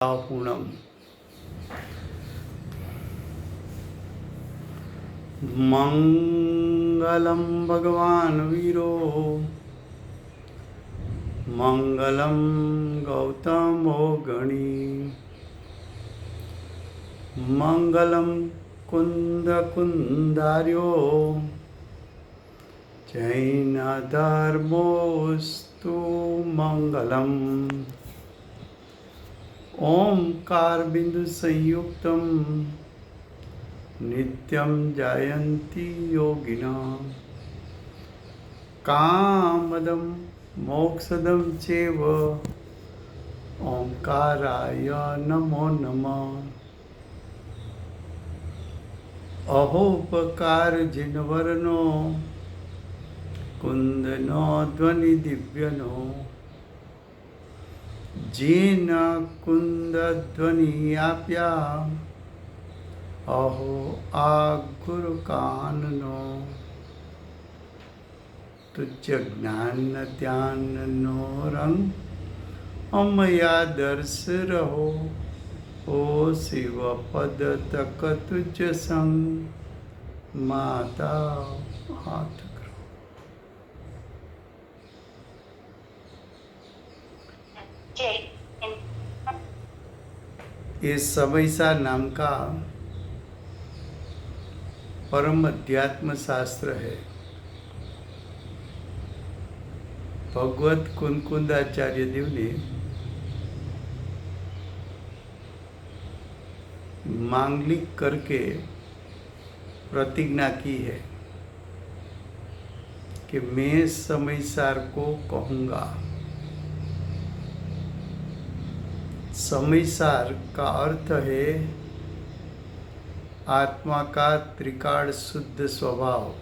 पूर्णम मंगलम भगवान वीरो मंगलम गौतमो गणी मंगलम कुंद कुंदार्यो जैन धर्मोस्तु मंगलम ओंकार बिंदु संयुक्तम नित्यं जायन्ति योगिना कामदं मोक्षदं चैव ओंकाराय नमो नमः। अहोपकार जिनवरनो कुंदनो ध्वनि दिव्यनो जिन कुंद ध्वनि आप्या अहो आ गुरु काननो तुझ ज्ञान ध्यान नो रंग अमया दर्श रहो ओ शिव पद तक तुझ संग माता हाथ करो। ये समयसा नाम का परम अध्यात्म शास्त्र है। भगवत कुंकुंदाचार्य देव ने मांगलिक करके प्रतिज्ञा की है कि मैं समयसार को कहूँगा। समयसार का अर्थ है आत्मा का त्रिकाल शुद्ध स्वभाव।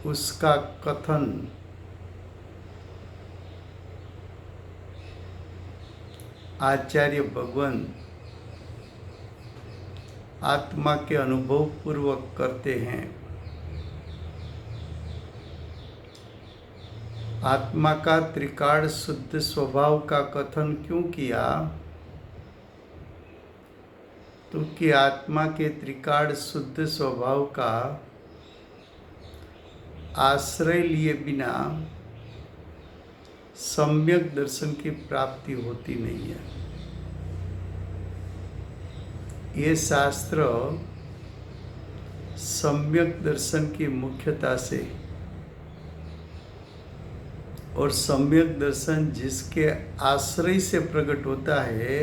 उसका कथन आचार्य भगवान आत्मा के अनुभव पूर्वक करते हैं। आत्मा का त्रिकाल शुद्ध स्वभाव का कथन क्यों किया? तो कि आत्मा के त्रिकाल शुद्ध स्वभाव का आश्रय लिए बिना सम्यक दर्शन की प्राप्ति होती नहीं है। ये शास्त्र सम्यक दर्शन की मुख्यता से और सम्यक दर्शन जिसके आश्रय से प्रकट होता है,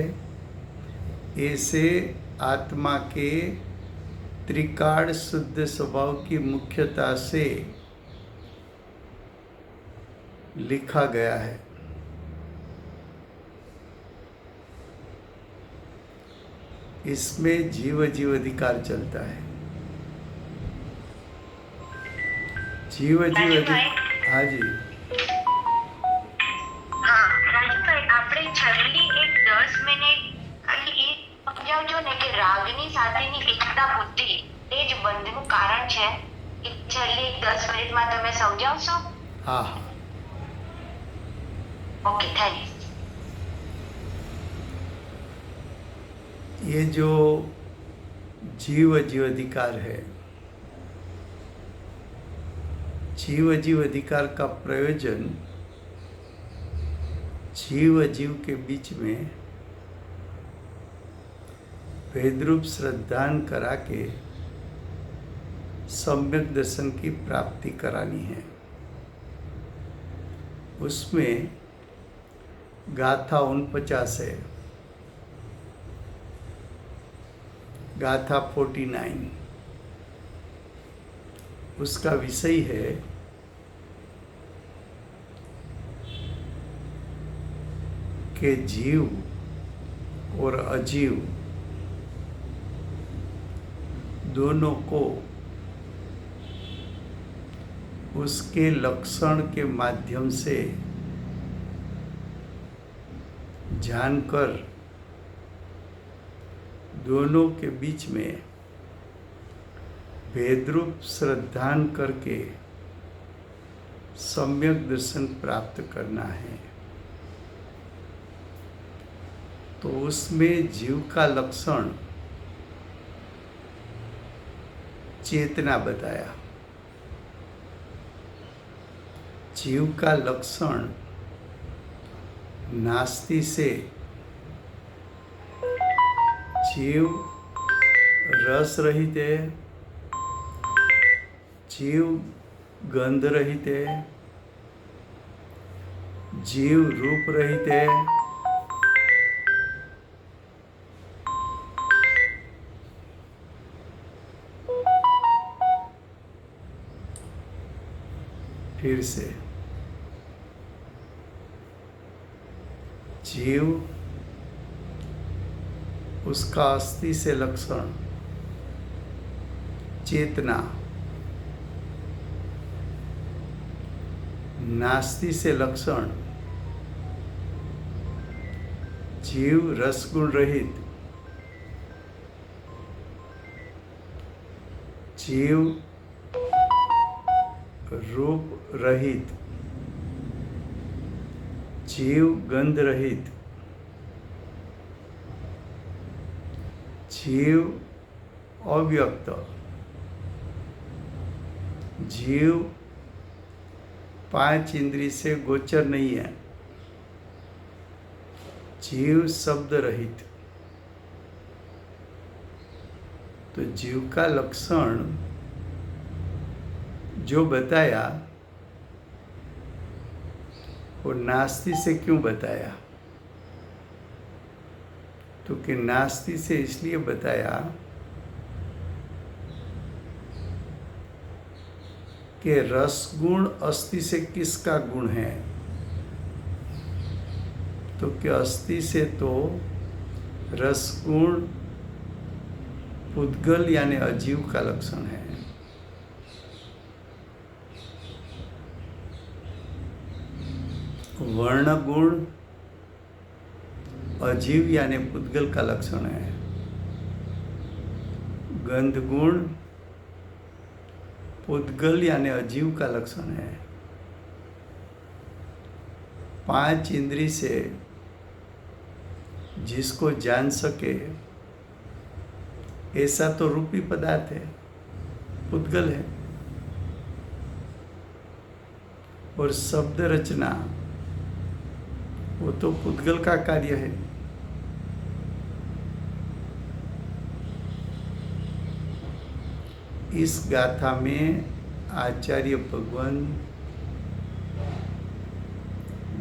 ऐसे आत्मा के त्रिकाल शुद्ध स्वभाव की मुख्यता से लिखा गया है। इसमें जीव जीव अधिकार चलता है। जीव जीव हाँ जी આપણે છેલ્લી એક 10 મિનિટ ખાલી એ સમજાવજો ને કે રાગની સાથેની એકતા બુદ્ધિ એ જ બંધનું કારણ છે એ છેલ્લી 10 મિનિટમાં તમે સમજાવશો? हाँ हाँ ઓકે થેન્ક્સ। ये जो जीव जीव अधिकार है, जीव जीव अधिकार का प्रयोजन जीव जीव के बीच में भेदरूप श्रद्धान करा के सम्यक दर्शन की प्राप्ति करानी है। उसमें गाथा 49 है, गाथा 49 उसका विषय है कि जीव और अजीव दोनों को उसके लक्षण के माध्यम से जानकर दोनों के बीच में भेदरूप श्रद्धान करके सम्यक दर्शन प्राप्त करना है। तो उसमें जीव का लक्षण चेतना बताया। जीव का लक्षण नास्ति से जीव रस रहित है, जीव गंध रहित है, जीव रूप रहित है, फिर से जीव उसका अस्थि से लक्षण चेतना, नास्ति से लक्षण जीव रसगुण रहित, जीव रूप रहित, जीव गंध रहित, जीव अव्यक्त, जीव 5 इंद्रिय से गोचर नहीं है, जीव शब्द रहित। तो जीव का लक्षण जो बताया वो नास्ति से क्यों बताया? तो कि नास्ति से इसलिए बताया कि रसगुण अस्थि से किसका गुण है? तो कि अस्थि से तो रसगुण पुद्गल यानी अजीव का लक्षण है। वर्ण गुण अजीव यानी पुद्गल का लक्षण है। गंध गुण पुद्गल यानी अजीव का लक्षण है। 5 इंद्रिय से जिसको जान सके ऐसा तो रूपी पदार्थ है, पुद्गल है। और शब्द रचना वो तो पुद्गल का कार्य है। इस गाथा में आचार्य भगवान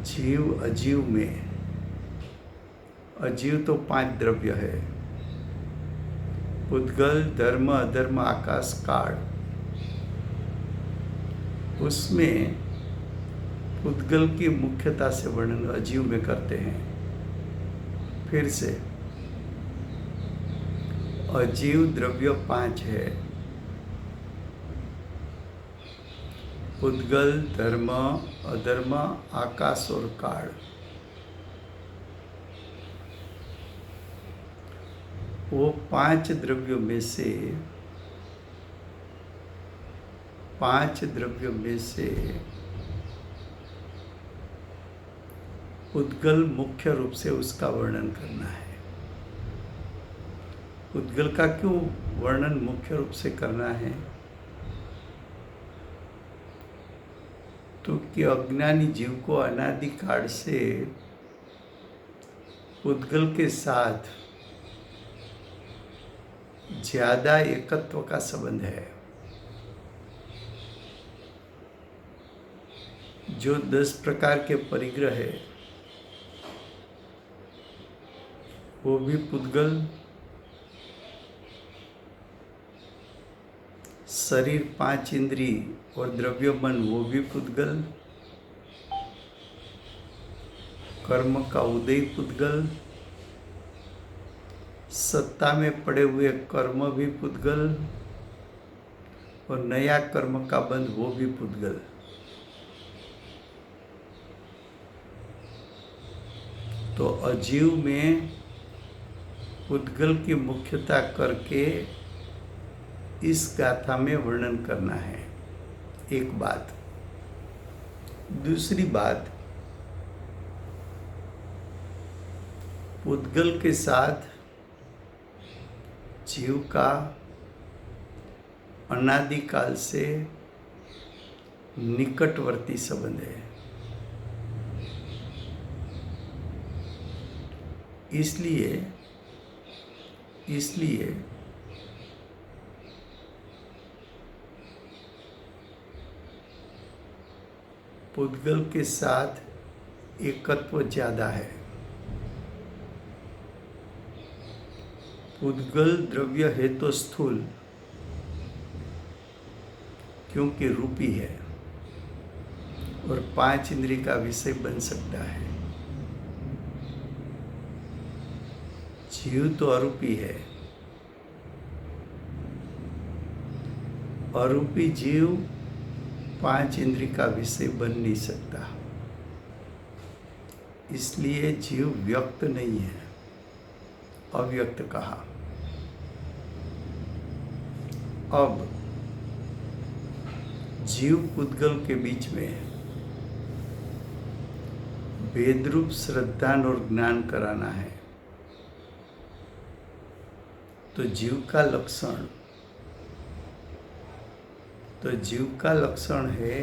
जीव अजीव में, अजीव तो 5 द्रव्य है, पुद्गल, धर्म, अधर्म, आकाश, काल। उसमें पुद्गल की मुख्यता से वर्णन अजीव में करते हैं। फिर से अजीव द्रव्य 5 है, पुद्गल, धर्म, अधर्म, आकाश और काल। वो 5 द्रव्यों में से 5 द्रव्यों में से पुद्गल मुख्य रूप से उसका वर्णन करना है। पुद्गल का क्यों वर्णन मुख्य रूप से करना है? तो कि अज्ञानी जीव को अनादि काल से पुद्गल के साथ ज्यादा एकत्व का संबंध है। जो 10 प्रकार के परिग्रह है वो भी पुद्गल, शरीर 5 इंद्रिय और द्रव्य मन वो भी पुद्गल, कर्म का उदय पुद्गल, सत्ता में पड़े हुए कर्म भी पुद्गल और नया कर्म का बंध वो भी पुद्गल। तो अजीव में पुद्गल की मुख्यता करके इस गाथा में वर्णन करना है। एक बात। दूसरी बात, पुद्गल के साथ जीव का अनादिकाल से निकटवर्ती संबंध है। इसलिए पुद्गल के साथ एकत्व ज्यादा है। पुद्गल द्रव्य है तो स्थूल, क्योंकि रूपी है और 5 इंद्रिय का विषय बन सकता है। जीव तो अरूपी है। अरूपी जीव 5 इंद्रिय का विषय बन नहीं सकता, इसलिए जीव व्यक्त नहीं है, अव्यक्त कहा। अब जीव पुद्गल के बीच में वेदरूप श्रद्धान और ज्ञान कराना है, तो जीव का लक्षण है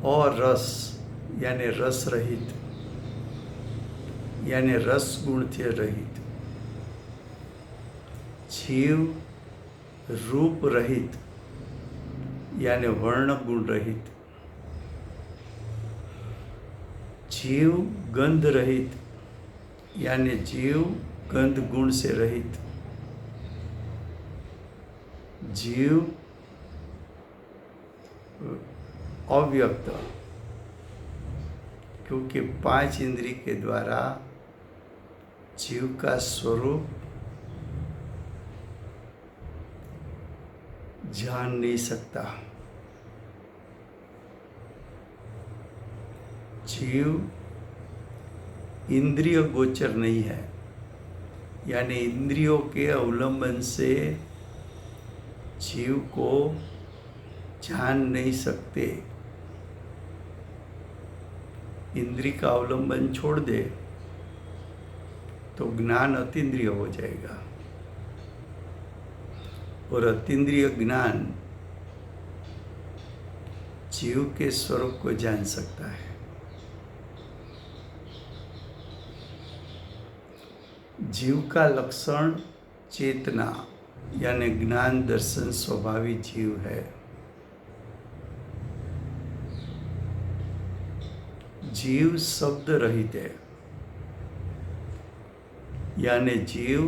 और रस यानी रस रहित, यानी रस गुण से रहित। जीव रूप रहित यानी वर्ण गुण रहित। जीव गंध रहित यानी जीव गंध गुण से रहित। जीव अव्यक्त, क्योंकि 5 इंद्रिय के द्वारा जीव का स्वरूप जान नहीं सकता। जीव इंद्रिय गोचर नहीं है, यानी इंद्रियों के अवलंबन से जीव को जान नहीं सकते। इंद्रिय का अवलंबन छोड़ दे तो ज्ञान अतीन्द्रिय हो जाएगा, और अतीन्द्रिय ज्ञान जीव के स्वरूप को जान सकता है। जीव का लक्षण चेतना यानी ज्ञान दर्शन स्वभावी जीव है। जीव शब्द रहित है, यानी जीव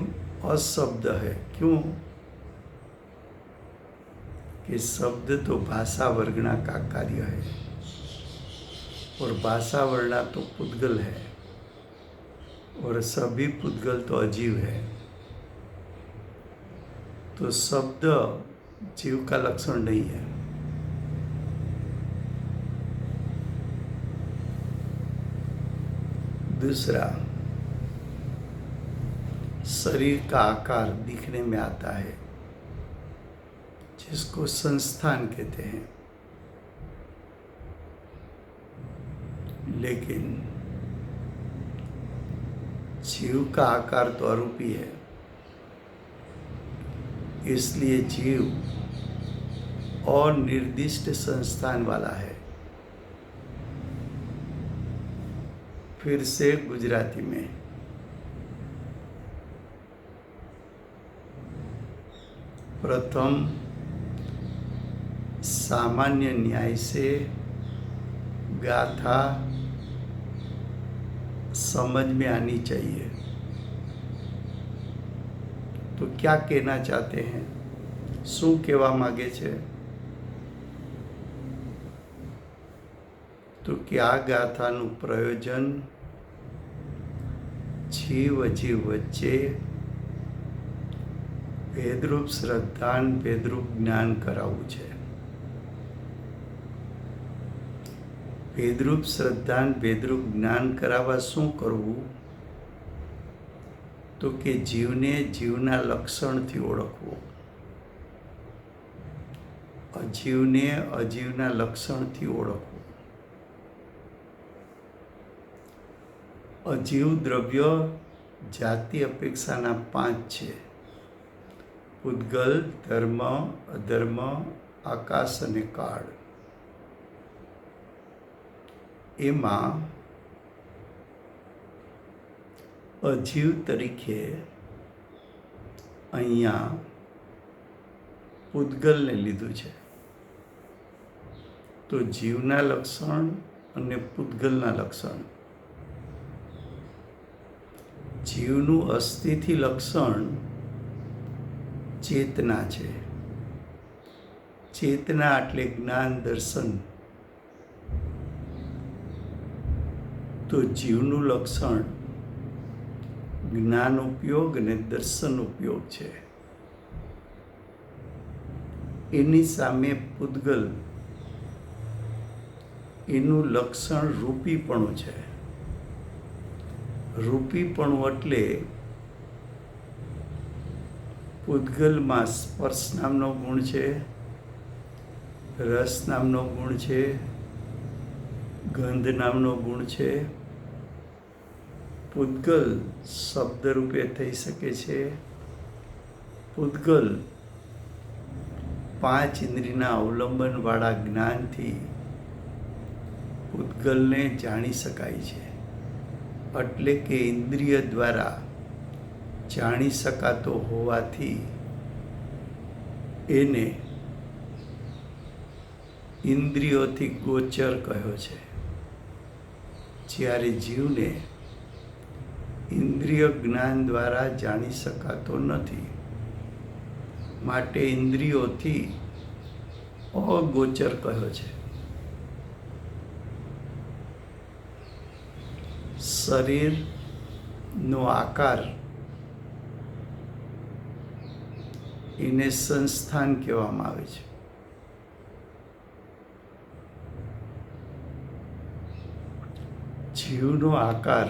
अशब्द है। क्यों? कि शब्द तो भाषा वर्णा का कार्य है, और भाषा वर्णा तो पुद्गल है, और सभी पुद्गल तो अजीव है। तो शब्द जीव का लक्षण नहीं है। दूसरा, शरीर का आकार दिखने में आता है, जिसको संस्थान कहते हैं, लेकिन जीव का आकार तो अरूपी है। इसलिए जीव अनिर्दिष्ट संस्थान वाला है। फिर से गुजराती में, प्रथम सामान्य न्याय से गाथा समझ में आनी चाहिए। तो क्या कहना चाहते हैं, શું કહેવા માગે છે? તો કે આ ગાથાનું પ્રયોજન જીવ અજીવ વચ્ચે ભેદરૂપ શ્રદ્ધાન ભેદરૂપ જ્ઞાન કરાવવું છે। ભેદરૂપ શ્રદ્ધાન ભેદરૂપ જ્ઞાન કરાવવા શું કરવું? તો કે જીવને જીવના લક્ષણથી ઓળખવો, અજીવને અજીવના લક્ષણથી ઓળખવું। અજીવ દ્રવ્ય જાતિ અપેક્ષાના 5 છે: પૂતગલ, ધર્મ, અધર્મ, આકાશ અને કાળ. એમાં અજીવ તરીકે અહીંયા પૂતગલને લીધું છે. તો જીવના લક્ષણ અને પૂતગલના લક્ષણ. જીવનું અસ્થિથી લક્ષણ ચેતના છે. ચેતના એટલે જ્ઞાન દર્શન. તો જીવનું લક્ષણ જ્ઞાન ઉપયોગ અને દર્શન ઉપયોગ છે. એની સામે પૂતગલ, એનું લક્ષણ રૂપીપણું છે. રૂપીપણું એટલે પૂતગલમાં સ્પર્શ નામનો ગુણ છે, રસ નામનો ગુણ છે, ગંધ નામનો ગુણ છે. પૂતગલ શબ્દ રૂપે થઈ શકે છે. પૂતગલ 5 ઇન્દ્રિયના અવલંબનવાળા જ્ઞાનથી પૂતગલને જાણી શકાય છે. એટલે કે ઇન્દ્રિય દ્વારા જાણી શકાતો હોવાથી એને ઇન્દ્રિયોથી ગોચર કહ્યો છે. જ્યારે જીવને ઇન્દ્રિય જ્ઞાન દ્વારા જાણી શકાતો નથી, માટે ઇન્દ્રિયોથી અગોચર કહ્યો છે. શરીરનો આકાર એને સંસ્થાન કહેવામાં આવે છે. જીવનો આકાર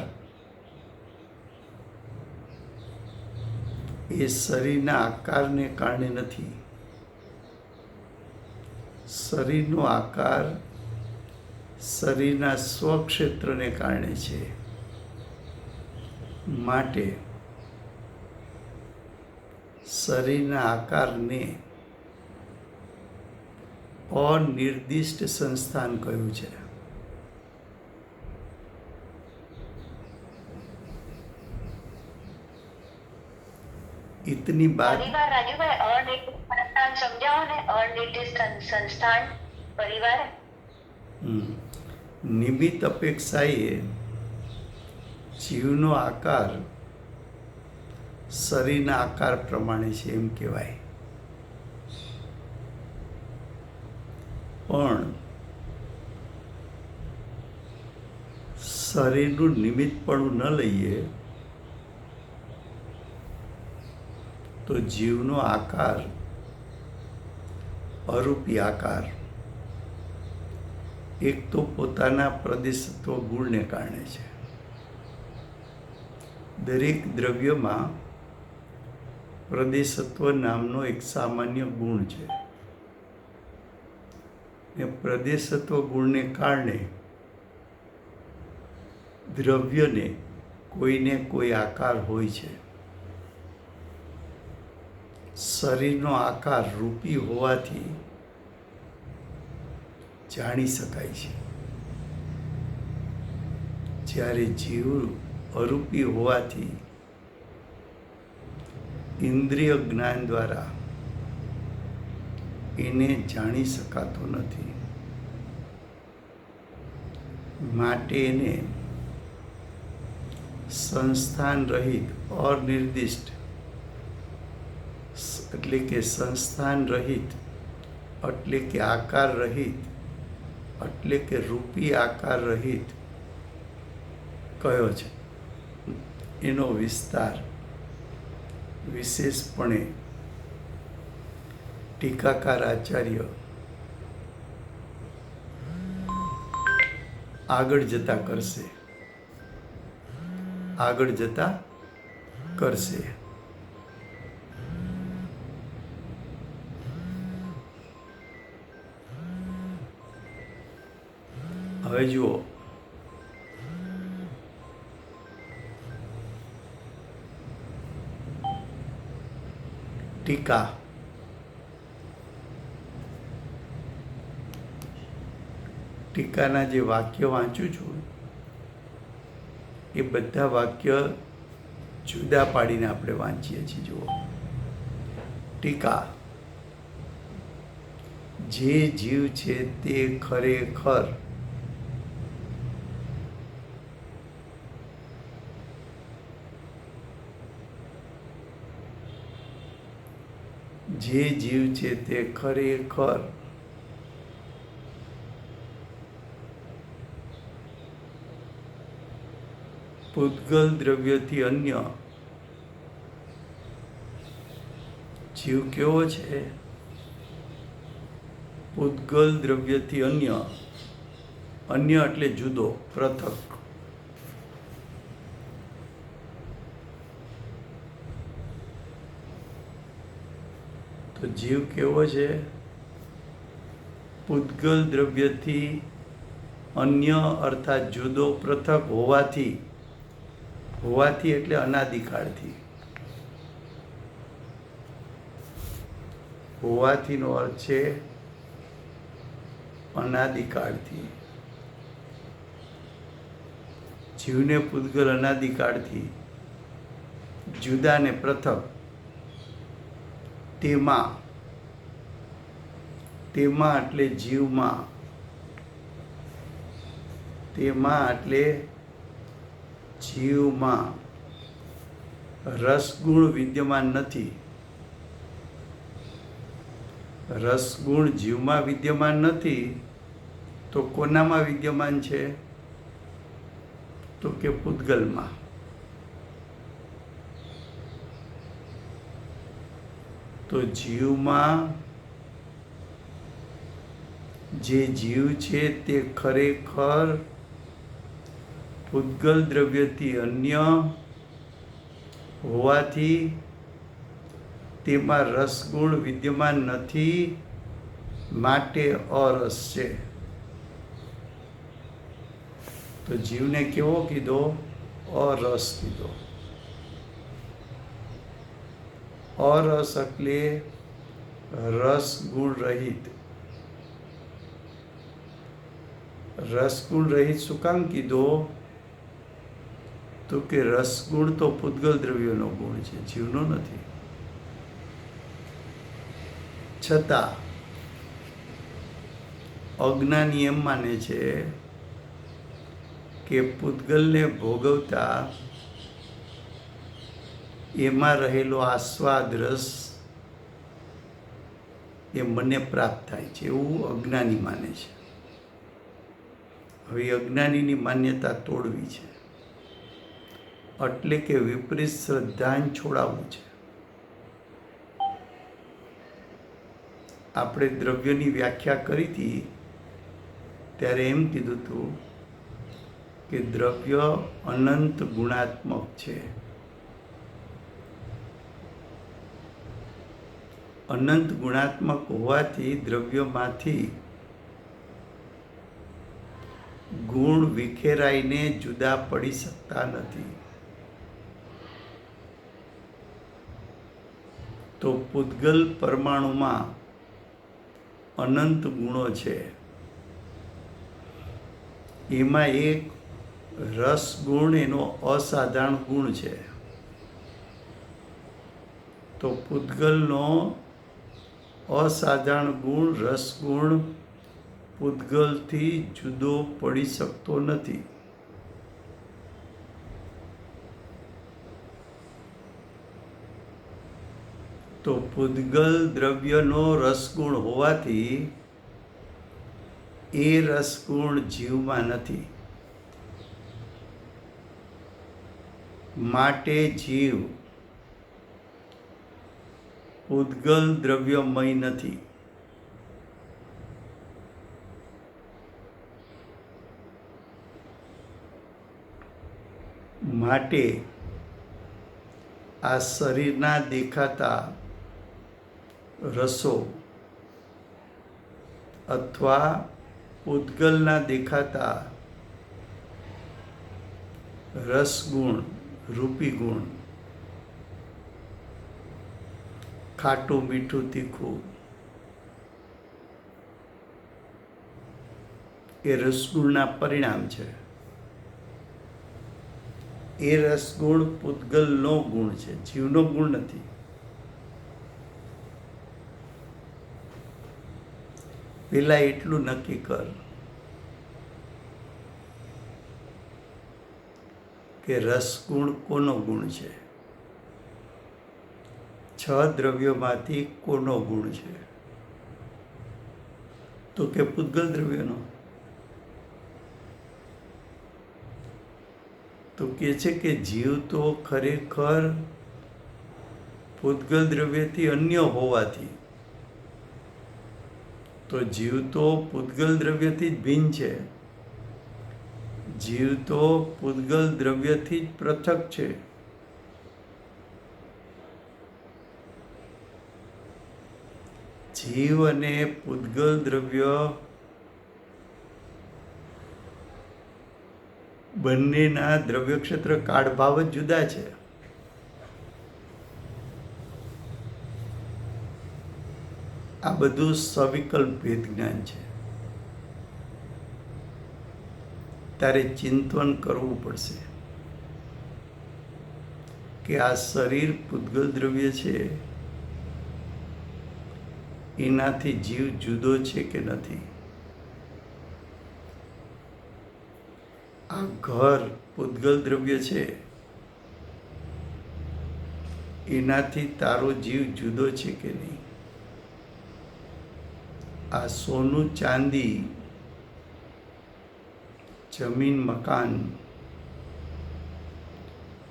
એ શરીરના આકારને કારણે નથી. શરીરનો આકાર શરીરના સ્વક્ષેત્રને કારણે છે. માટે શરીરના આકારને અનિર્દિષ્ટ સંસ્થાન કહ્યું છે. इतनी बात પરિવાર રાજુભાઈ અનિર્દિષ્ટ સંસ્થાન સમજાવો ને. અનિર્દિષ્ટ સંસ્થાન પરિવાર નિમિત્ત અપેક્ષાએ જીવનો આકાર શરીરના આકાર પ્રમાણે છે એમ કહેવાય. પણ શરીરનું નિમિત્તપણું ન લઈએ તો જીવનો આકાર અરૂપી આકાર એક તો પોતાના પ્રદેશત્વ ગુણને કારણે છે. દરેક દ્રવ્યમાં પ્રદેશત્વ નામનો એક સામાન્ય ગુણ છે. એ પ્રદેશત્વ ગુણને કારણે દ્રવ્યને કોઈને કોઈ આકાર હોય છે. શરીરનો આકાર રૂપી હોવાથી જાણી શકાય છે, જ્યારે જીવ અરૂપી હોવાથી ઇન્દ્રિય જ્ઞાન દ્વારા એને જાણી શકાતો નથી. માટે એને સંસ્થાન રહિત અનિર્દિષ્ટ એટલે કે સંસ્થાન રહિત એટલે કે આકાર રહિત એટલે કે રૂપી આકાર રહિત કયો છે. એનો વિસ્તાર વિશેષપણે ટીકાકાર આચાર્ય આગળ જતા કરશે. હવે જુઓ, ટીકા. ટીકાના જે વાક્ય વાંચું છું એ બધા વાક્ય જુદા પાડીને આપણે વાંચીએ છીએ. જુઓ, ટીકા. જે જીવ છે તે ખરેખર જે જીવ છે તે ખરેખર પૂતગલ દ્રવ્યથી અન્ય જીવ કેવો છે? પૂતગલ દ્રવ્યથી અન્ય. અન્ય એટલે જુદો, પૃથક. તો જીવ કેવો છે? પૂતગલ દ્રવ્યથી અન્ય અર્થાત જુદો, પૃથક હોવાથી. હોવાથી એટલે અનાદિકાળથી. હોવાથીનો અર્થ છે અનાદિકાળથી. જીવને પૂતગલ અનાદિકાળથી જુદા ને પૃથક તેમાં એટલે જીવમાં, તેમાં એટલે જીવમાં રસગુણ વિદ્યમાન નથી. રસગુણ જીવમાં વિદ્યમાન નથી તો કોનામાં વિદ્યમાન છે? તો કે પૂતગલમાં. તો જીવમાં જે જીવ છે તે ખરેખર પૂતગલ દ્રવ્યથી અન્ય હોવાથી તેમાં રસગુણ વિદ્યમાન નથી, માટે અરસ છે. તો જીવને કેવો કીધો? અરસ કીધો. અરસ એટલે રસગુણ રહિત. રસગુણ રહિત શું કામ કીધો? તો કે રસગુણ તો પૂતગલ દ્રવ્યનો ગુણ છે, જીવનો નથી. છતાં અજ્ઞાની એમ માને છે કે પૂતગલને ભોગવતા એમાં રહેલો આસ્વાદ રસ એ મને પ્રાપ્ત થાય છે, એવું અજ્ઞાની માને છે. હવે અજ્ઞાનીની માન્યતા તોડવી છે, એટલે કે વિપરીત શ્રદ્ધાને છોડાવવું છે. આપણે દ્રવ્યની વ્યાખ્યા કરી હતી ત્યારે એમ કીધું હતું કે દ્રવ્ય અનંત ગુણાત્મક છે. અનંત ગુણાત્મક હોવાથી દ્રવ્યમાંથી ગુણ વિખેરાઈને જુદા પડી શકતા નથી. તો પૂતગલ પરમાણુમાં અનંત ગુણો છે. એમાં એક રસ ગુણ એનો અસાધારણ ગુણ છે. તો પૂતગલનો અસાધારણ ગુણ રસગુણ પૂતગલથી જુદો પડી શકતો નથી. તો પૂતગલ દ્રવ્યનો રસગુણ હોવાથી એ રસગુણ જીવમાં નથી, માટે જીવ પૂતગલ દ્રવ્યમય નથી. માટે આ શરીરના દેખાતા રસો અથવા પૂતગલના દેખાતા રસગુણ રૂપી ગુણ ખાટું મીઠું તીખું એ રસગુણના પરિણામ છે. એ રસગુણ પૂતગલનો ગુણ છે, જીવનો ગુણ નથી. પેલા એટલું નક્કી કર કે રસગુણ કોનો ગુણ છે, 6 દ્રવ્યોમાંથી કોનો ગુણ છે? તો કે પૂતગલ દ્રવ્યનો. તો કે છે કે જીવ તો ખરેખર પૂતગલ દ્રવ્યથી અન્ય હોવાથી, તો જીવ તો પૂતગલ દ્રવ્યથી જ ભિન્ન છે. જીવ તો પૂતગલ દ્રવ્યથી જ પૃથક છે. જીવ અને પૂતગલ દ્રવ્ય બંનેના દ્રવ્ય ક્ષેત્ર કાળભાવ જ જુદા છે. આ બધું સવિકલ્પ ભેદ જ્ઞાન છે. તારે ચિંતન કરવું પડશે કે આ શરીર પૂતગલ દ્રવ્ય છે, એનાથી જીવ જુદો છે કે નથી? આ ઘર પૂતગલ દ્રવ્ય છે, એનાથી તારો જીવ જુદો છે કે નહીં? આ સોનું ચાંદી, જમીન મકાન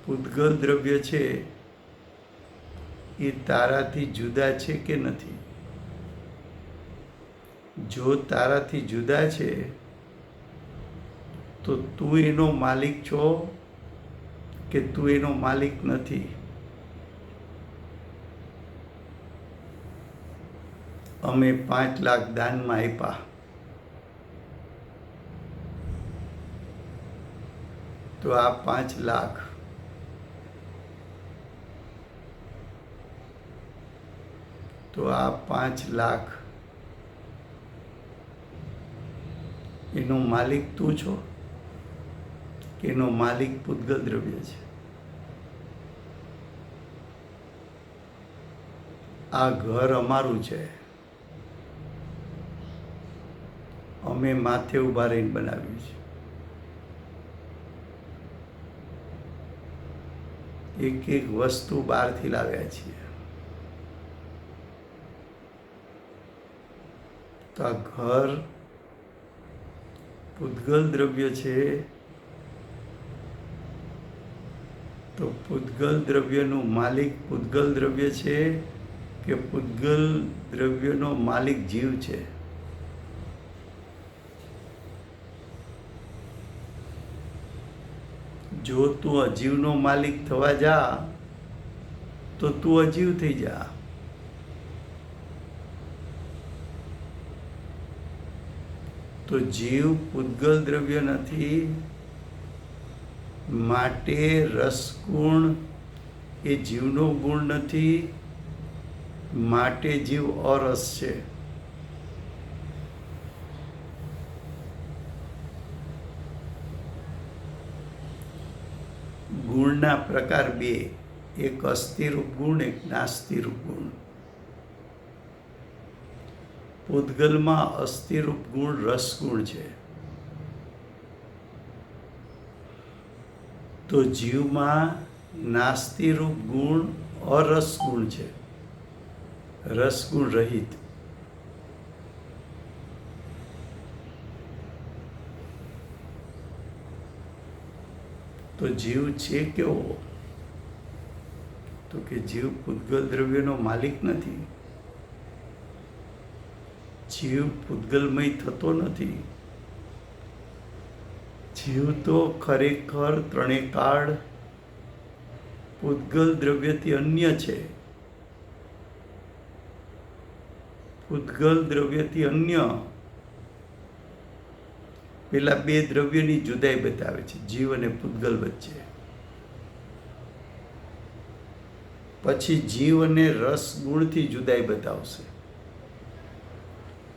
પૂતગલ દ્રવ્ય છે, એ તારાથી જુદા છે કે નથી? જો તારાથી જુદા છે તો તું એનો માલિક છો કે તું એનો માલિક નથી? અમે 5 લાખ દાનમાં આપ્યા, તો આ 5 લાખ એનો માલિક તું છો કે એનો માલિક પૂતગલ દ્રવ્ય છે? આ ઘર અમારું છે, અમે માથે ઊભા રહીને બનાવ્યું છે. એક એક વસ્તુ બહારથી લાવ્યા છીએ. તો આ ઘર પૂતગલ દ્રવ્ય છે, તો પૂતગલ દ્રવ્યનું માલિક પૂતગલ દ્રવ્ય છે કે પૂતગલ દ્રવ્યનો માલિક જીવ છે? જો તું અજીવનો માલિક થવા જા તો તું અજીવ થઈ જા. તો જીવ પૂતગલ દ્રવ્ય નથી, માટે રસગુણ એ જીવનો ગુણ નથી, માટે જીવ અરસ છે. ગુણના પ્રકાર 2, એક અસ્થિરૂપ ગુણ, એક નાસ્તિરૂપ ગુણ. પૂતગલમાં અસ્થિરૂપ ગુણ રસગુણ છે, તો જીવમાં નાસ્તિરૂપ ગુણ અરસગુણ છે, રસગુણ રહિત. તો જીવ છે કેવો? તો કે જીવ પૂતગલ દ્રવ્યનો માલિક નથી. જીવ પૂતગલમય થતો નથી. જીવ તો ખરેખર ત્રણેય કાળ પૂતગલ દ્રવ્યથી અન્ય છે. પૂતગલ દ્રવ્યથી અન્ય પેલા 2 દ્રવ્યની જુદાઈ બતાવે છે, જીવ અને પૂતગલ વચ્ચે. પછી જીવ અને રસ ગુણથી જુદાઈ બતાવશે.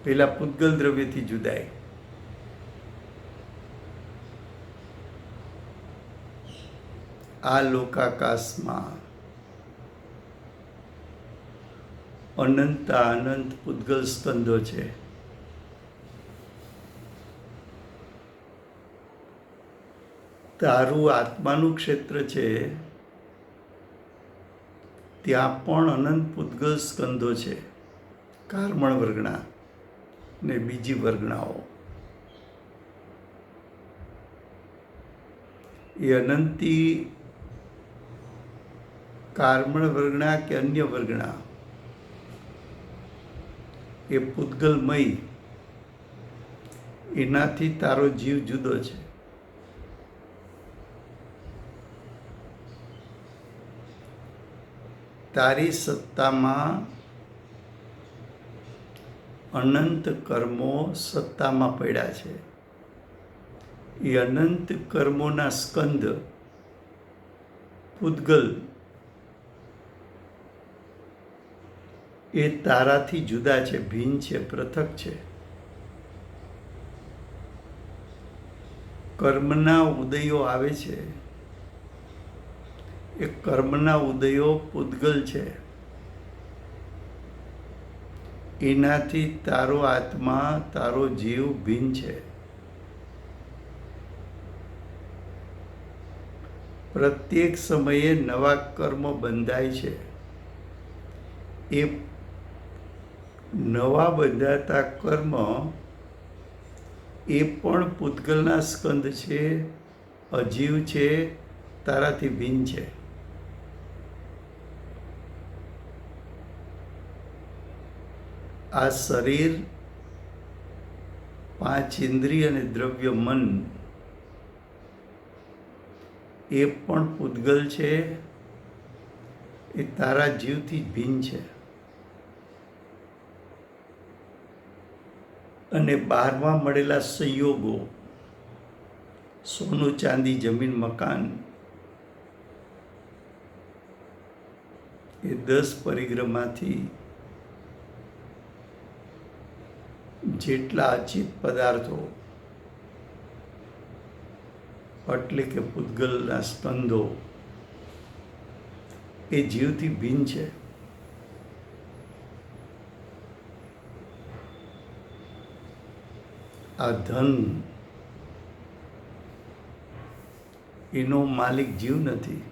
પેલા પૂતગલ દ્રવ્યથી જુદાઈ. આ લોકાકાશમાં અનંત અનંત પૂતગલ સ્કંદો છે. તારું આત્માનું ક્ષેત્ર છે, ત્યાં પણ અનંત પૂતગલ સ્કંદો છે, કાર્મણ વર્ગણા ને બીજી વર્ગણાઓ. એ અનંતી કાર્મણ વર્ગણા કે અન્ય વર્ગણા એ પૂતગલમય, એનાથી તારો જીવ જુદો છે. તારી સત્તામાં અનંત કર્મો સત્તામાં પડ્યા છે. એ અનંત કર્મોના સ્કંદ પૂતગલ એ તારાથી જુદા છે, ભિન્ન છે, પૃથક છે. કર્મના ઉદયો આવે છે, એ કર્મના ઉદયો પૂતગલ છે. એનાથી તારો આત્મા, તારો જીવ ભિન્ન છે. પ્રત્યેક સમયે નવા કર્મ બંધાય છે. એ નવા બંધાતા કર્મ એ પણ પૂતગલના સ્કંદ છે, અજીવ છે, તારાથી ભિન્ન છે. આ શરીર, પાંચ ઇન્દ્રિય અને દ્રવ્ય મન એ પણ પૂતગલ છે, એ તારા જીવથી ભિન્ન છે. અને બહારમાં મળેલા સંયોગો, સોનું ચાંદી જમીન મકાન, એ 10 પરિગ્રહમાંથી જેટલા અચિત પદાર્થો એટલે કે પૂતગલના સ્કંદો એ જીવથી ભિન્ન છે. આ ધન એનો માલિક જીવ નથી.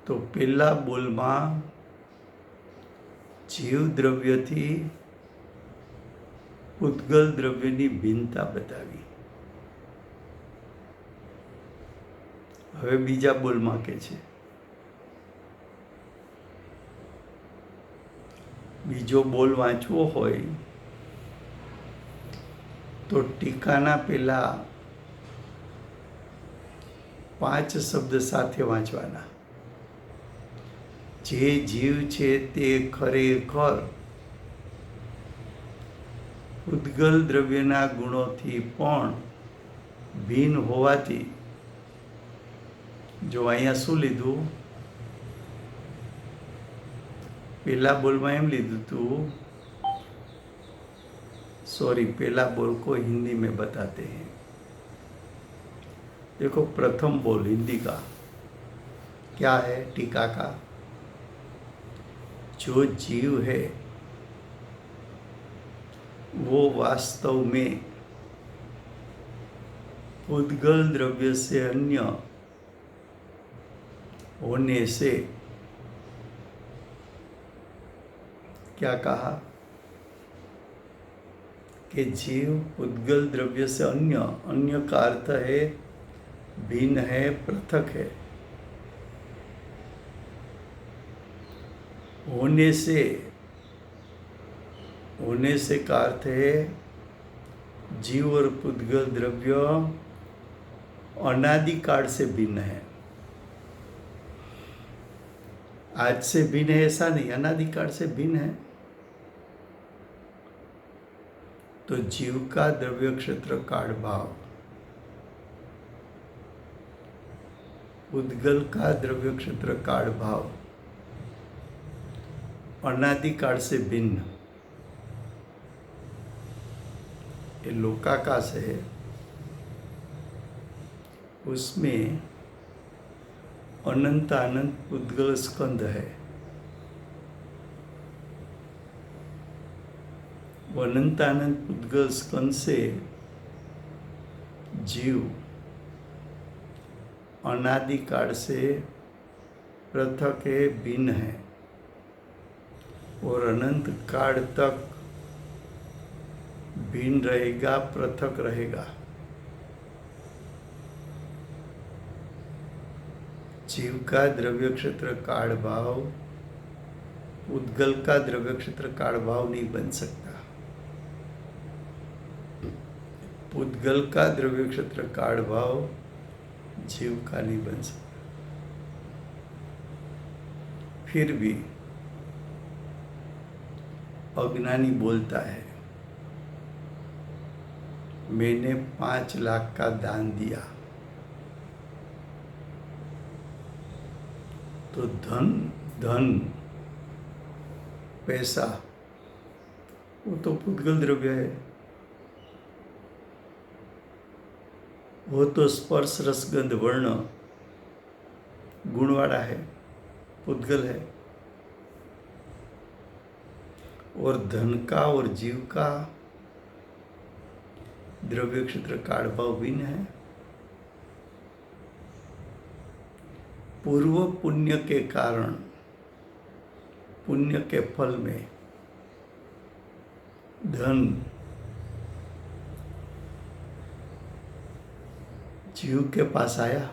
તો પેલા બોલમાં જીવ દ્રવ્યથી પૂતગલ દ્રવ્યની ભિન્નતા બતાવી. હવે બીજા બોલમાં કે છે, બીજો બોલ વાંચવો હોય તો ટીકાના પેલા 5 શબ્દ સાથે વાંચવાના. જે જીવ છે તે ખરેખર પૂતગલ દ્રવ્યના ગુણોથી પણ ભિન્ન હોવાથી, જો અહીંયા શું લીધું, पहला बोल में एम लीधु तू, सॉरी पहला बोल को हिंदी में बताते हैं. देखो प्रथम बोल हिंदी का क्या है, टीका का, जो जीव है वो वास्तव में पूतगल द्रव्य से अन्य होने से, क्या कहा कि जीव पूतगल द्रव्य से अन्य, अन्य का अर्थ है भिन्न है, पृथक है. होने से का अर्थ है जीव और पूतगल द्रव्य अनादिकाल से भिन्न है. आज से भिन्न है ऐसा नहीं, अनादिकाल से भिन्न है. तो जीव का द्रव्य क्षेत्र काल भाव उद्गल का द्रव्य क्षेत्र काल भाव अनादिकाल से भिन्न, ये लोकाकाश है, उसमें अनंत अनंत उद्गल स्कंद है। वो अनंत अनंत उद्गल स्कंद से जीव अनादिकाल से पृथक है, भिन्न है और अनंत काल तक भिन्न रहेगा, पृथक रहेगा। जीव का द्रव्य क्षेत्र काल भाव उद्गल का द्रव्य क्षेत्र काल भाव नहीं बन सकता। उद्गल का द्रव्य क्षेत्र काल भाव जीव का नहीं बन सकता। फिर भी अज्ञानी बोलता है, मैंने 5 लाख का दान दिया, तो धन पैसा वो तो पुद्गल द्रव्य है, वो तो स्पर्श रसगंध वर्ण गुण वाला है, पुद्गल है। और धन का और जीव का द्रव्य क्षेत्र काल भाव भिन्न है। पूर्व पुण्य के कारण, पुण्य के फल में धन जीव के पास आया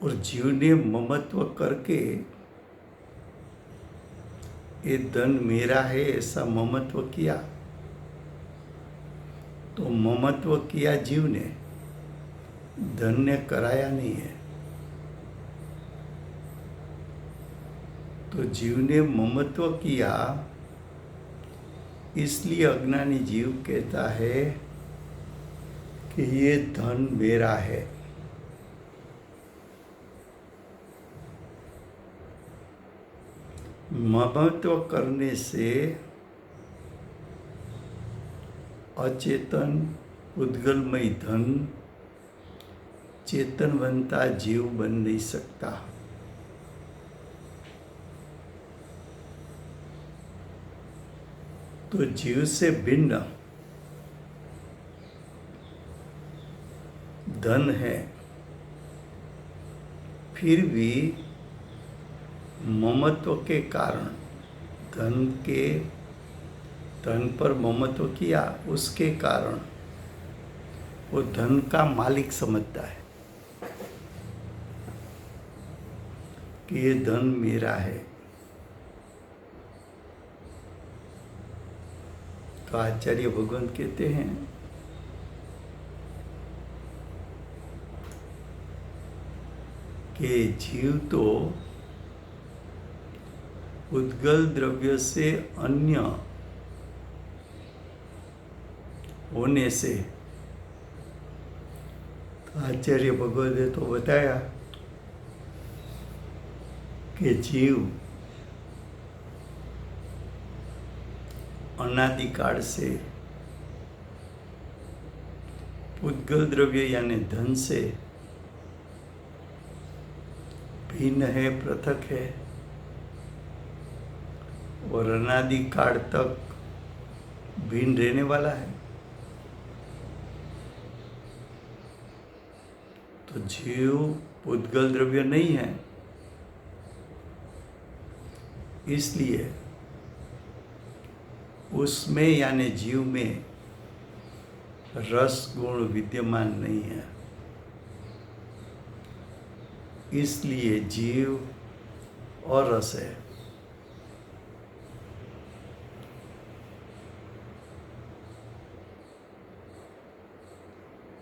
और जीव ने ममत्व करके ये धन मेरा है ऐसा ममत्व किया, तो ममत्व किया जीव ने, धन ने कराया नहीं है। तो जीव ने ममत्व किया, इसलिए अज्ञानी जीव कहता है कि ये धन मेरा है। ममत्व करने से अचेतन उद्गलमय धन चेतन बनता जीव बन नहीं सकता। तो जीव से भिन्न धन है, फिर भी ममत्व के कारण धन पर ममत्व किया, उसके कारण वो धन का मालिक समझता है कि ये धन मेरा है। तो आचार्य भगवान कहते हैं कि जीव तो उद्गल द्रव्य से अन्य होने से, तो आचार्य भगवत ने तो बताया कि जीव अनादिकाल से उद्गल द्रव्य यानी धन से भिन्न है, पृथक है और अनादिकाल तक भिन्न रहने वाला है। तो जीव उद्गल द्रव्य नहीं है, इसलिए उसमें यानी जीव में रस गुण विद्यमान नहीं है, इसलिए जीव और रस है।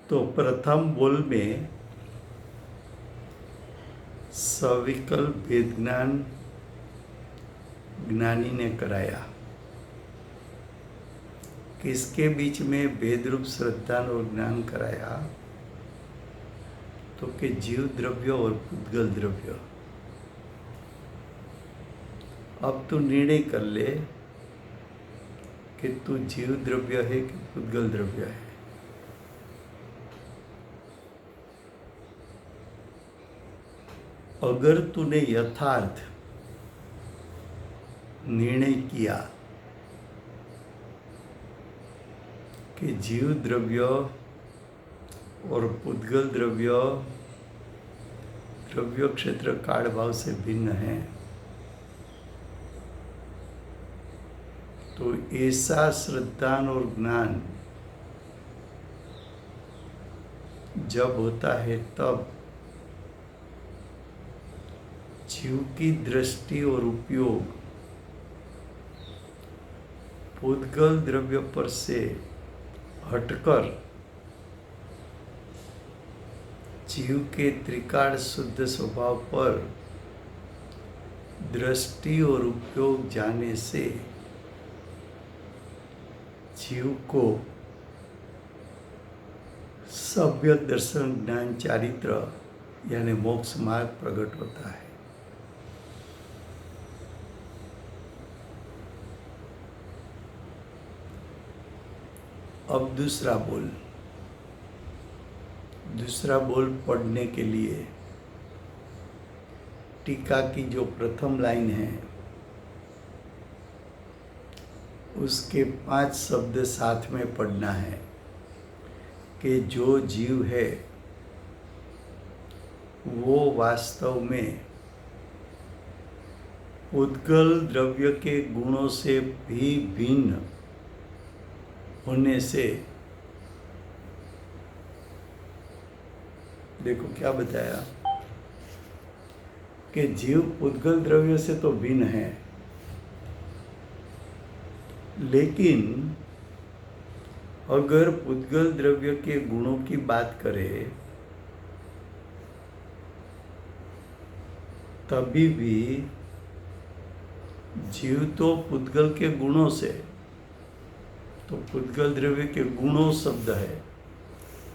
तो प्रथम बोल में सविकल्प भेद ज्ञान ज्ञानी ने कराया। किसके बीच में भेद रूप श्रद्धा और ज्ञान कराया? तो कि जीव द्रव्य और पुद्गल द्रव्य। अब तू निर्णय कर ले कि तू जीव द्रव्य है कि पुद्गल द्रव्य है। अगर तूने यथार्थ निर्णय किया कि जीव द्रव्य और पुद्गल द्रव्य द्रव्य क्षेत्र काल भाव से भिन्न है, तो ऐसा श्रद्धान और ज्ञान जब होता है तब जीव की दृष्टि और उपयोग पुद्गल द्रव्य पर से हटकर जीव के त्रिकाल शुद्ध स्वभाव पर दृष्टि और उपयोग जाने से जीव को सभ्य दर्शन ज्ञान चारित्र यानी मोक्ष मार्ग प्रकट होता है। अब दूसरा बोल पढ़ने के लिए टीका की जो प्रथम लाइन है उसके 5 शब्द साथ में पढ़ना है कि जो जीव है वो वास्तव में पुद्गल द्रव्य के गुणों से भी भिन्न होने से, देखो क्या बताया कि जीव पुद्गल द्रव्य से तो भिन्न है, लेकिन अगर पुद्गल द्रव्य के गुणों की बात करें तभी भी जीव तो पुद्गल के गुणों से, तो पुद्गल द्रव्य के गुणों शब्द है,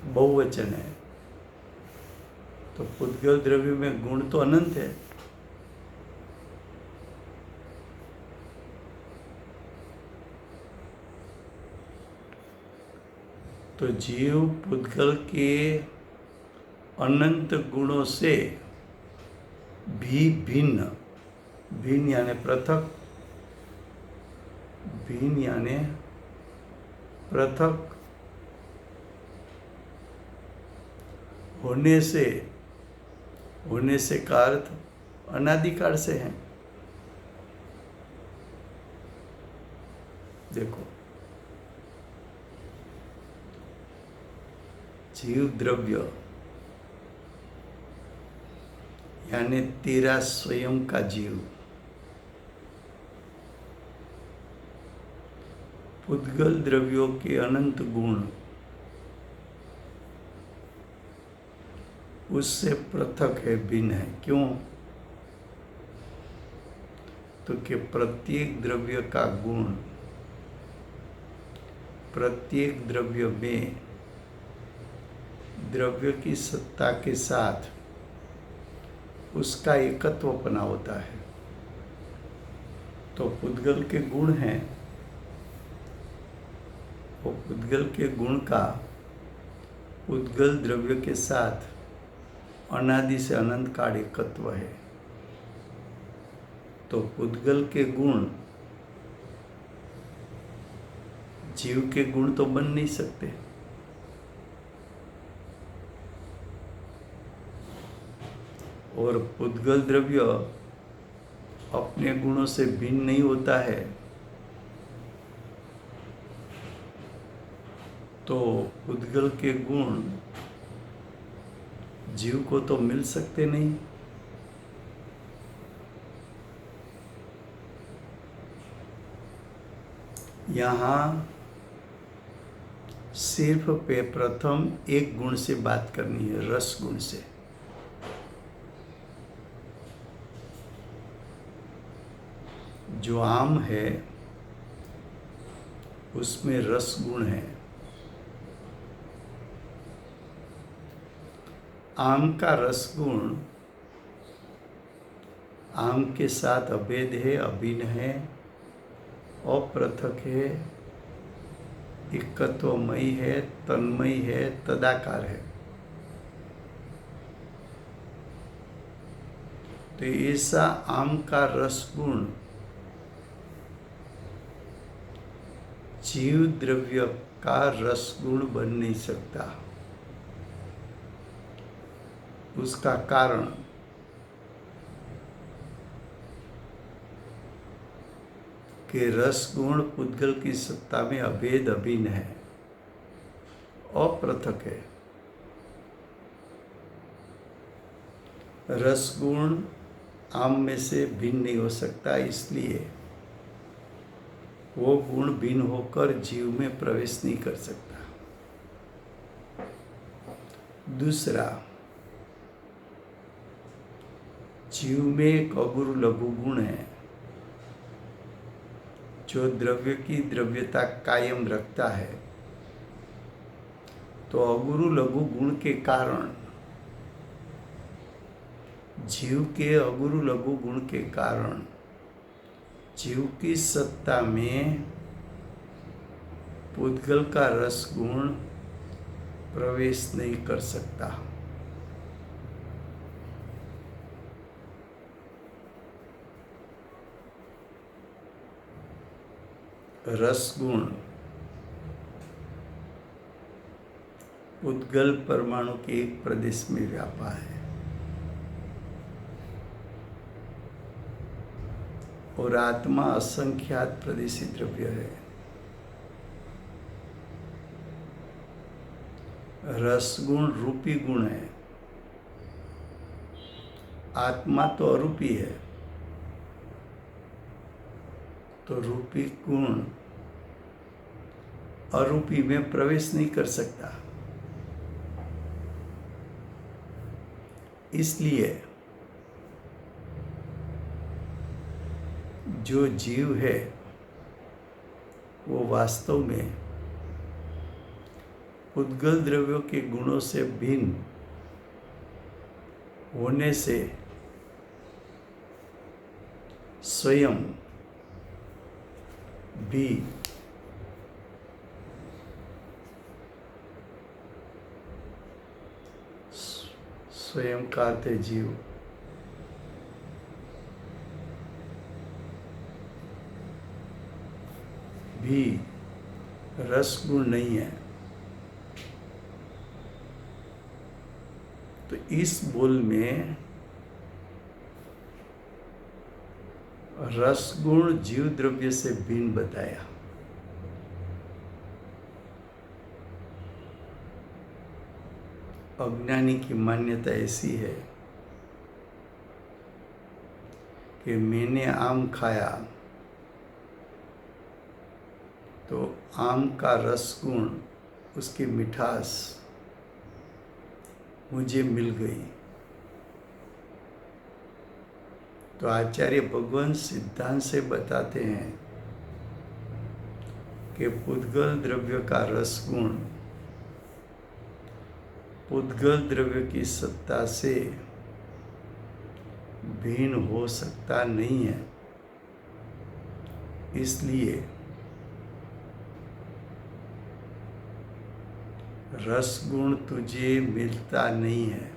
बहुवचन है, तो पुद्गल द्रव्य में गुण तो अनंत है। तो जीव पुद्गल के अनंत गुणों से भी भिन्न, भिन्न यानी पृथक, भिन्न यानी पृथक होने से का अर्थ अनादिकाल से है। देखो जीव द्रव्य यानी तेरा स्वयं का जीव, पुद्गल द्रव्यों के अनंत गुण उससे पृथक है, भिन्न है। क्यों? तो कि प्रत्येक द्रव्य का गुण प्रत्येक द्रव्य में द्रव्य की सत्ता के साथ उसका एकत्वपना होता है। तो पुद्गल के गुण हैं, वो पुद्गल के गुण का पुद्गल द्रव्य के साथ अनादि से अनंत काल एकत्व है। तो पुद्गल के गुण जीव के गुण तो बन नहीं सकते। और पुद्गल द्रव्य अपने गुणों से भिन्न नहीं होता है, तो पुद्गल के गुण जीव को तो मिल सकते नहीं। यहाँ सिर्फ पे प्रथम एक गुण से बात करनी है, रस गुण से। जो आम है उसमें रस गुण है। आम का रस गुण आम के साथ अभेद है, अभिन्न है, अपृथक है, एकत्वमयी है, तन्मयी है, तदाकार है। तो ऐसा आम का रस गुण जीव द्रव्य का रस गुण बन नहीं सकता। उसका कारण कि रस गुण पुद्गल की सत्ता में अभेद अभिन्न है, अपृथक है। रस गुण आम में से भिन्न नहीं हो सकता, इसलिए वो गुण भिन्न होकर जीव में प्रवेश नहीं कर सकता। दूसरा, जीव में एक अगुरु लघु गुण है जो द्रव्य की द्रव्यता कायम रखता है। तो अगुरु लघु गुण के कारण, जीव के अगुरु लघु गुण के कारण जीव की सत्ता में पुद्गल का रस गुण प्रवेश नहीं कर सकता। रस गुण पुद्गल परमाणु के एक प्रदेश में व्यापा है और आत्मा असंख्यात प्रदेशी द्रव्य है। रस गुण रूपी गुण है, आत्मा तो अरूपी है, तो रूपी गुण अरूपी में प्रवेश नहीं कर सकता। इसलिए जो जीव है वो वास्तव में पुद्गल द्रव्यों के गुणों से भिन्न होने से स्वयं भी स्वयं का अर्थ है जीव, भी रस गुण नहीं है। तो इस बोल में रस गुण जीव द्रव्य से भिन्न बताया। अज्ञानी की मान्यता ऐसी है कि मैंने आम खाया तो आम का रस गुण, उसकी मिठास मुझे मिल गई। तो आचार्य भगवान सिद्धांत से बताते हैं कि पुद्गल द्रव्य का रस गुण पुद्गल द्रव्य की सत्ता से भिन्न हो सकता नहीं है। इसलिए रस गुण तुझे मिलता नहीं है।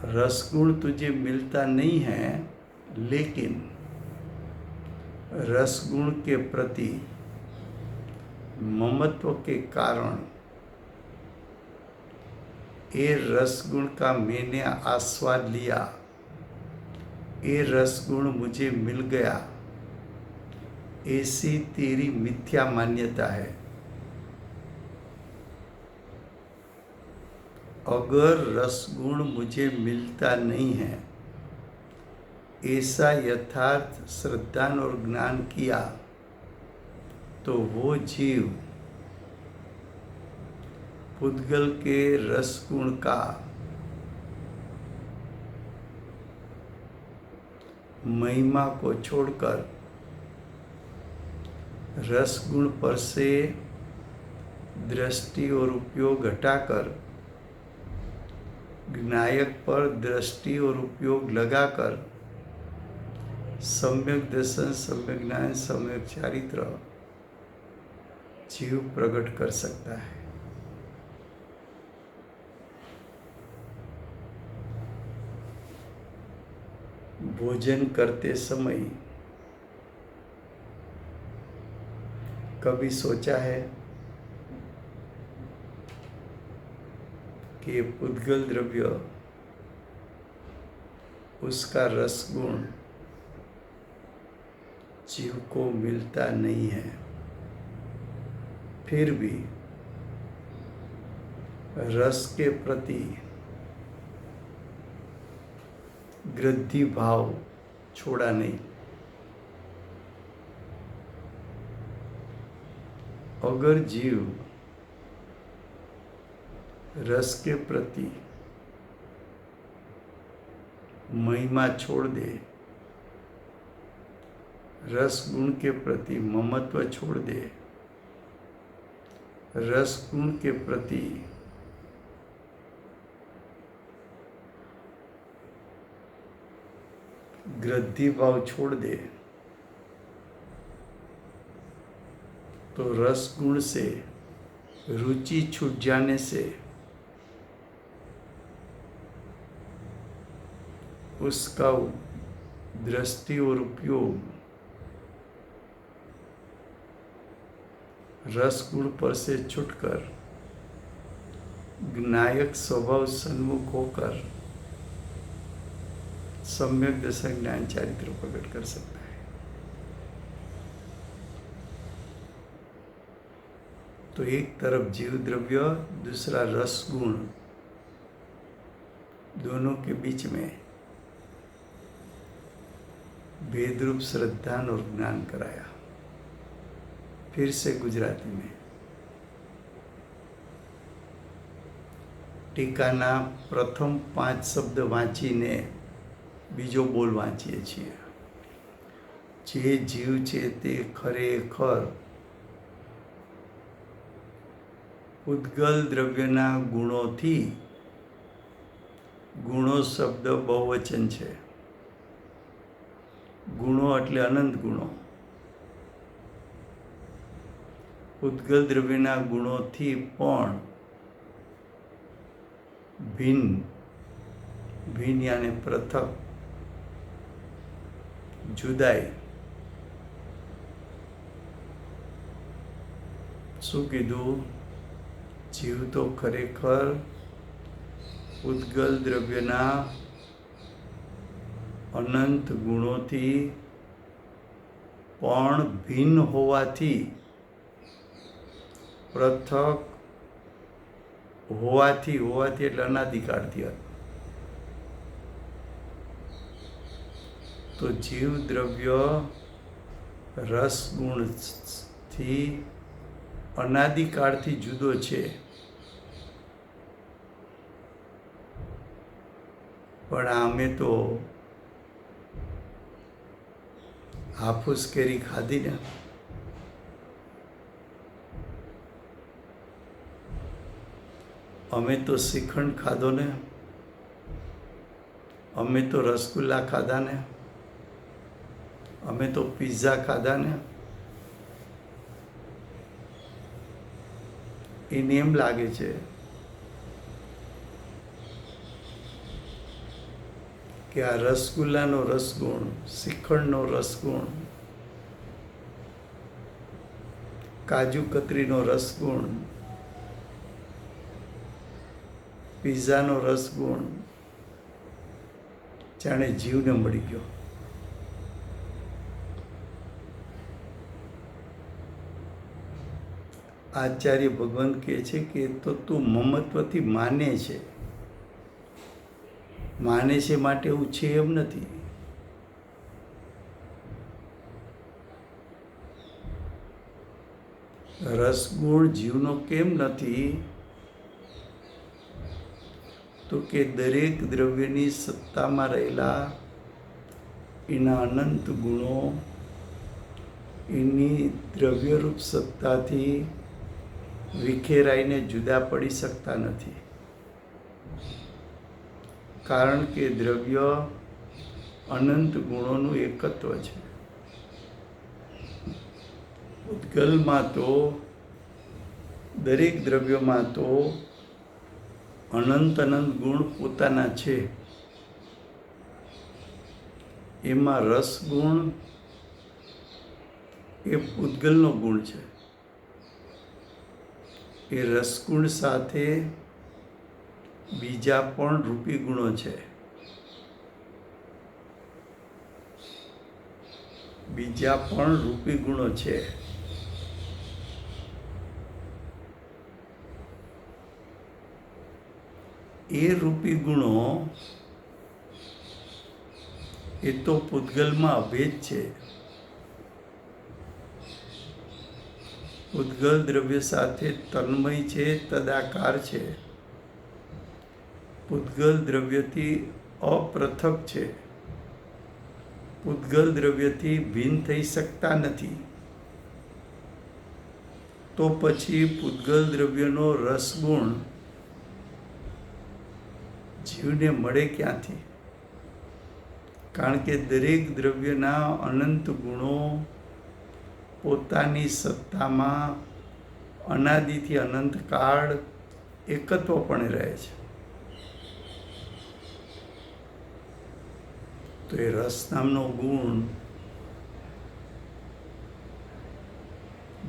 रस गुण तुझे मिलता नहीं है, लेकिन रस गुण के प्रति ममत्व के कारण ये रस गुण का मैंने आस्वाद लिया, ये रस गुण मुझे मिल गया, ऐसी तेरी मिथ्या मान्यता है। अगर रस गुण मुझे मिलता नहीं है, ऐसा यथार्थ श्रद्धा और ज्ञान किया, तो वो जीव पुद्गल के रस गुण का महिमा को छोड़कर रस गुण पर से दृष्टि और उपयोग हटाकर ज्ञायक पर दृष्टि और उपयोग लगाकर सम्यक दर्शन, सम्यक ज्ञान, सम्यक चारित्र जीव प्रकट कर सकता है। भोजन करते समय कभी सोचा है कि पुद्गल द्रव्य, उसका रस गुण जीव को मिलता नहीं है, फिर भी रस के प्रति गृद्धि भाव छोड़ा नहीं। अगर जीव रस के प्रति महिमा छोड़ दे, रस गुण के प्रति ममत्व छोड़ दे, रस गुण के प्रति गृद्धि भाव छोड़ दे, तो रस गुण से रुचि छूट जाने से उसका दृष्टि और उपयोग रस गुण पर से छुटकर ज्ञायक स्वभाव सन्मुख होकर सम्यक दर्शन, ज्ञान, चारित्र प्रकट कर सकता है। तो एक तरफ जीव द्रव्य, दूसरा रस गुण, दोनों के बीच में भेद रूप श्रद्धा और ज्ञान कराया। फिर से गुजराती में ટીકાના પ્રથમ 5 શબ્દ વાંચીને બીજો બોલ વાંચીએ છીએ। જે જીવ છે તે ખરેખર ઉદ્ગલ દ્રવ્યના ગુણોથી, ગુણો શબ્દ બહુવચન છે, ગુણો એટલે અનંત ગુણો, ઉદ્ગલ દ્રવ્યના ગુણોથી પણ भिन्न, भिन्न यानी पृथक, जुदाई। शू कीधु? जीव तो खरेखर उद्गल द्रव्यना अनंत गुणोथी पण भिन्न होवाथी, पृथक होवाथी એટલે અનાદિકાળથી હતો। તો જીવ દ્રવ્ય રસ ગુણથી અનાદિકાળથી જુદો છે, પણ અમે તો હાફૂસ કેરી ખાધી ને, અમે તો શ્રીખંડ ખાધો ને, અમે તો રસગુલ્લા ખાધા ને, અમે તો પિઝા ખાધા ને, એને એમ લાગે છે કે આ રસગુલ્લાનો રસગુણ, શ્રીખંડનો રસગુણ, કાજુ કતરીનો રસગુણ, पिज़ाનો रसगुण जाने जीवने मळी गयो। आचार्य भगवान कहे छे कि तो तू ममत्वथी माने छे, माने छे माटे एवुं छे एम नथी। रसगुण जीवनो केम नथी? तो कि दरेक द्रव्यनी सत्तामां रहेला एना अनंत गुणों एनी द्रव्यरूप सत्ताथी विखेराईने जुदा पड़ी सकता नथी। કારણ કે દ્રવ્ય અનંત ગુણોનું એકત્વ છે. પૂતગલમાં તો દરેક દ્રવ્યમાં તો અનંત ગુણ પોતાના છે. એમાં રસગુણ એ પૂતગલનો ગુણ છે. એ રસગુણ સાથે બીજા પણ રૂપી ગુણો છે. એ રૂપી ગુણો એ તો પૂતગલમાં અભેદ છે. પૂતગલ દ્રવ્ય સાથે તન્મય છે, તદાકાર છે. પૂતગલ દ્રવ્યથી અપૃથક છે. પૂતગલ દ્રવ્યથી ભિન્ન થઈ શકતા નથી. તો પછી પૂતગલ દ્રવ્યનો રસગુણ જીવને મળે ક્યાંથી? કારણ કે દરેક દ્રવ્યના અનંત ગુણો પોતાની સત્તામાં અનાદિથી અનંતકાળ એકત્વપણે રહે છે. તો એ રસ નામનો ગુણ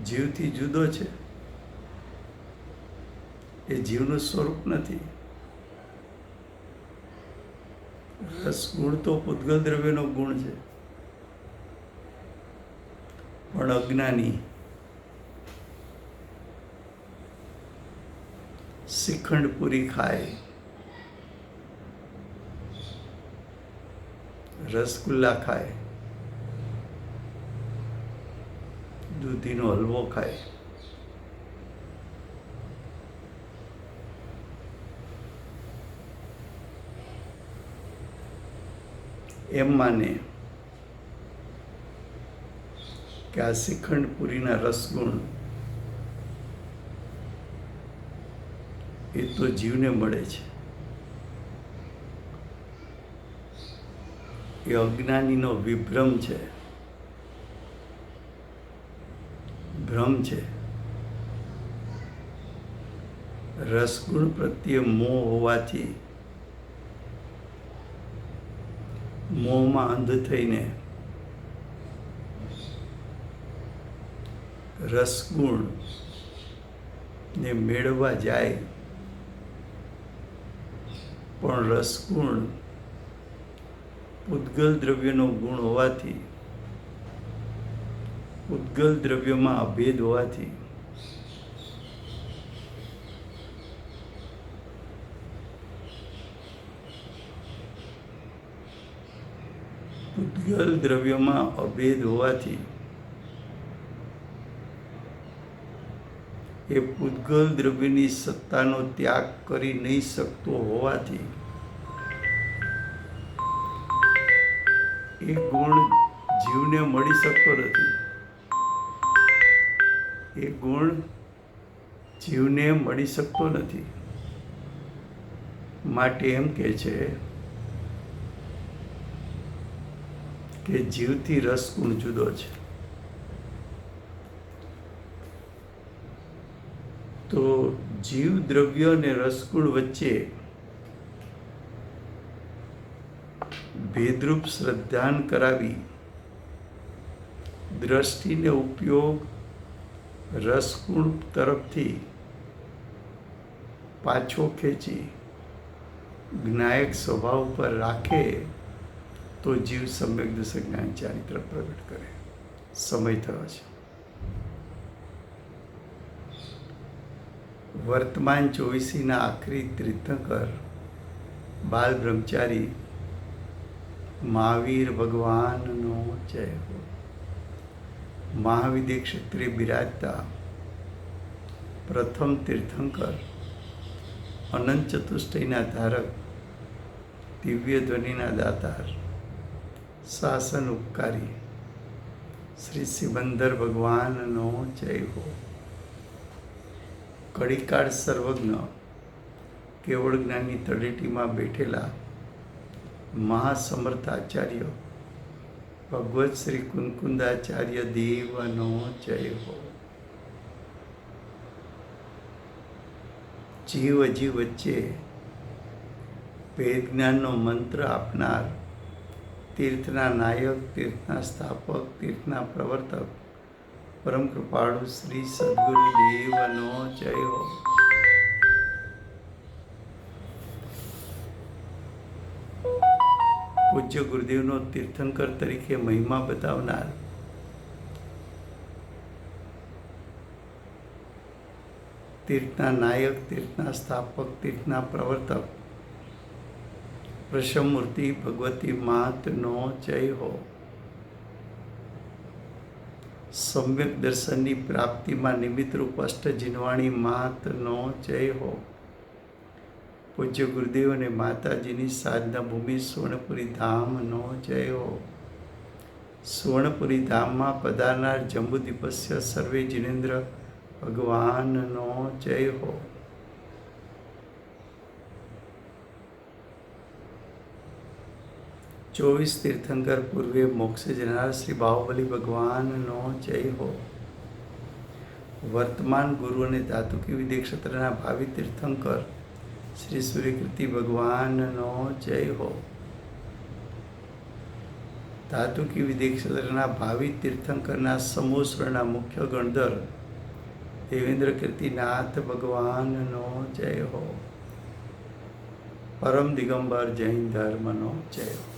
જીવથી જુદો છે. એ જીવનું સ્વરૂપ નથી. રસ ગુણ તો પૂતગલ દ્રવ્યનો ગુણ છે. પણ અજ્ઞાની શ્રીખંડ પૂરી ખાય, રસગુલ્લા ખાય, દૂધીનો હલવો ખાય, એમ માને કે આ શ્રીખંડ પૂરીના રસગુણ એ તો જીવને મળે છે. એ અજ્ઞાનીનો વિભ્રમ છે, ભ્રમ છે. રસગુણ પ્રત્યે મોહ હોવાથી મોહમાં અંધ થઈને રસગુણ ને મેળવવા જાય, પણ રસગુણ પૂતગલ દ્રવ્યનો ગુણ હોવાથી, પૂતગલ દ્રવ્યમાં અભેદ હોવાથી પૂતગલ દ્રવ્યમાં અભેદ હોવાથી એ પૂતગલ દ્રવ્યની સત્તાનો ત્યાગ કરી નહીં શકતો હોવાથી એ ગુણ જીવને મળી શકતો નથી. એ ગુણ જીવને મળી શકતો નથી. માટે એમ કહે છે કે જીવથી રસગુણ જુદો છે. તો જીવ દ્રવ્ય અને રસગુણ વચ્ચે ભેદરૂપ શ્રદ્ધાન કરાવી દ્રષ્ટિને ઉપયોગ રસગુણ તરફથી પાછો ખેંચી જ્ઞાયક સ્વભાવ પર રાખે તો જીવ સમ્યક દર્શક જ્ઞાન ચારિત્ર પ્રગટ કરે. સમય થયો છે. વર્તમાન ચોવીસીના આખરી તીર્થંકર બાલ બ્રહ્મચારી મહાવીર ભગવાનનો જય હો. મહાવિદ્ય ક્ષેત્રે બિરાજતા પ્રથમ તીર્થંકર, અનંત ચતુષ્ટયના ધારક, દિવ્ય ધ્વનિના દાતાર, શાસન ઉપકારી શ્રી સિમંદર ભગવાનનો જય હો. કળીકાળ સર્વજ્ઞ કેવળ જ્ઞાનની તળેટીમાં બેઠેલા મહાસમર્થાચાર્ય ભગવત શ્રી કુંકુંદાચાર્ય દેવનો જય હો. જીવ અજીવ વચ્ચે વેદ જ્ઞાનનો મંત્ર આપનાર, તીર્થના નાયક, તીર્થના સ્થાપક, તીર્થના પ્રવર્તક, પરમ કૃપાળુ શ્રી સદગુરુ દેવનો જય હો. પૂજ્ય ગુરુદેવનો તીર્થંકર તરીકે મહિમા બતાવનાર તીર્થના નાયક, તીર્થના સ્થાપક, તીર્થના પ્રવર્તક, પ્રશમમૂર્તિ ભગવતી માતનો જય હો. સમ્યક દર્શનની પ્રાપ્તિમાં નિમિત્તરૂપ અષ્ટજીનવાણી માતનો જય હો. પૂજ્ય ગુરુદેવ અને માતાજીની સાધના ભૂમિ સુવર્ણપુરી ધામનો જય હો. સુવર્ણપુરી ધામમાં પધારનાર જંબુદ્વીપસ્ય સર્વે જીનેન્દ્ર ભગવાનનો જય હો. 24 તીર્થંકર પૂર્વે મોક્ષે જનાર શ્રી બાહુબલી ભગવાનનો જય હો. વર્તમાન ગુરુ અને ધાતુકી વિદ્યા ક્ષેત્રના ભાવિ તીર્થંકર શ્રી સૂર્યકીર્તિ ભગવાનનો જય હો. ધાતુકી વિદ્યા ક્ષેત્રના ભાવિ તીર્થંકરના સમૂહસ્વરના મુખ્ય ગણધર દેવેન્દ્ર કીર્તિનાથ ભગવાનનો જય હો. પરમ દિગંબર જૈન ધર્મનો જય હો.